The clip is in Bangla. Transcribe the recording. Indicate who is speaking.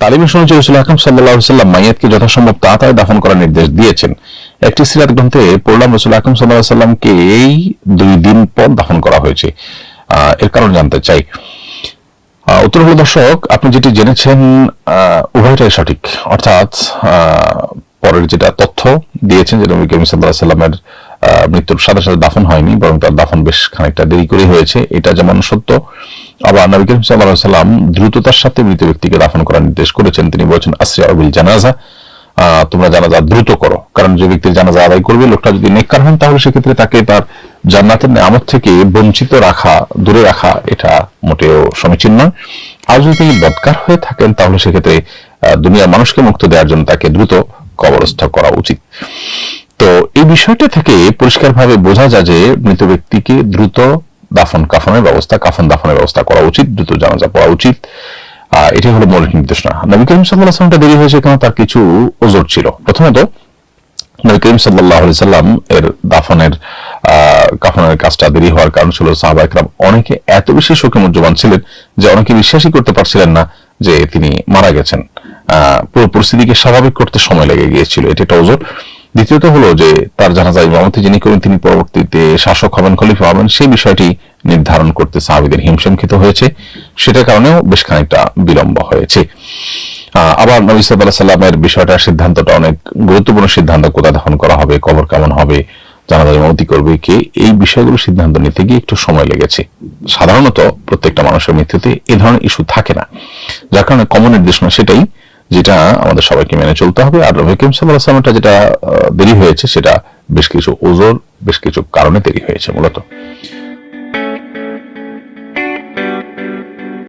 Speaker 1: তালিমে শুনেছি রাসূল আকরাম সাল্লাল্লাহু আলাইহি ওয়াসাল্লাম মাইয়াতকে যথাসম্ভব তাড়াতাড়ি দাফন করার নির্দেশ দিয়েছেন। একটি সিরাত গ্রন্থে পড়লাম রাসূল আকরাম সাল্লাল্লাহু আলাইহি ওয়াসাল্লামকে এই 2 দিন পর দাফন করা হয়েছে। এর কারণ জানতে চাই। উত্তর হলো দর্শক, আপনি যেটি জেনেছেন উভয়টাই সঠিক। অর্থাৎ পরের যেটা তথ্য দিয়েছেন যে নবী করিম সাল্লাল্লাহু আলাইহি ওয়াসাল্লামের মৃত্যুর সাথে সাথে দাফন হয়নি, বরং তার দাফন বেশ খানিকটা দেরি করে হয়েছে, এটা যেমন সত্য। আবার নবী করিম সাল্লাল্লাহু আলাইহি ওয়াসাল্লাম দ্রুততার সাথে মৃত ব্যক্তিকে দাফন করার নির্দেশ করেছেন। তিনি বলেছেন আসরিউ বিল জানাজা, তোমরা জানাজা দ্রুত করো। কারণ যে ব্যক্তির জানাজা আদায় করবে, লোকটা যদি নেককার হন তাহলে সেক্ষেত্রে তাকে তার জান্নাতের নেয়ামত থেকে বঞ্চিত রাখা, দূরে রাখা এটা মোটেও সমীচীন নয়। আর যদি তিনি বদকার হয়ে থাকেন তাহলে সেক্ষেত্রে দুনিয়ার মানুষকে মুক্ত দেওয়ার জন্য তাকে দ্রুত কবরস্থ করা উচিত। তো এই বিষয়টা থেকে পরিষ্কারভাবে বোঝা যায় যে মৃত ব্যক্তিকে দ্রুত কাফন দাফনের ব্যবস্থা করা উচিত, দ্রুত জানাজা পড়া উচিত। এটাই হলো মৌলিক নির্দেশনা। নবী করিম সাল্লাল্লাহু আলাইহি ওয়াসাল্লামটা দেরি হয়েছে কারণ তার কিছু ওজর ছিল। প্রথমত নবী করিম সাল্লাল্লাহু আলাইহি ওয়াসাল্লাম এর কাফনের কাজটা দেরি হওয়ার কারণ ছিল সাহাবায়ে কেরাম অনেকে এত বেশি শোকে মুহ্যমান ছিলেন যে অনেকে বিশ্বাসই করতে পারছিলেন না যে তিনি মারা গেছেন। পুরো পরিস্থিতিকে স্বাভাবিক করতে সময় লেগে গিয়েছিল, এটা একটা ওজর। দ্বিতীয়ত হলো যে তার জানাজা ইমামতি যিনি করেন তিনি পরবর্তীতে শাসক হবেন, খলিফা হবেন, সেই বিষয়টি নির্ধারণ করতে সাহাবীদের হিমশিম খেতে হয়েছে, সেটার কারণেও বেশ খানিকটা বিলম্ব হয়েছে। আবার নবী সাল্লাল্লাহু আলাইহি ওয়াসাল্লামের সিদ্ধান্তটা অনেক গুরুত্বপূর্ণ সিদ্ধান্ত। কোথায় দাফন করা হবে, কবর কেমন হবে, জানাজা ইমামতি করবে কে, এই বিষয়গুলো সিদ্ধান্ত নিতে গিয়ে একটু সময় লেগেছে। সাধারণত প্রত্যেকটা মানুষের মৃত্যুতে এই ধরনের ইস্যু থাকে না, যার কারণে কমন নির্দেশনা সেটাই যেটা আমাদের সবাইকে মেনে চলতে হবে। আর নবী করিম সাল্লাল্লাহু আলাইহি ওয়াসাল্লামটা যেটা দেরি হয়েছে সেটা বেশ কিছু ওজর, বেশ কিছু কারণে দেরি হয়েছে মূলত।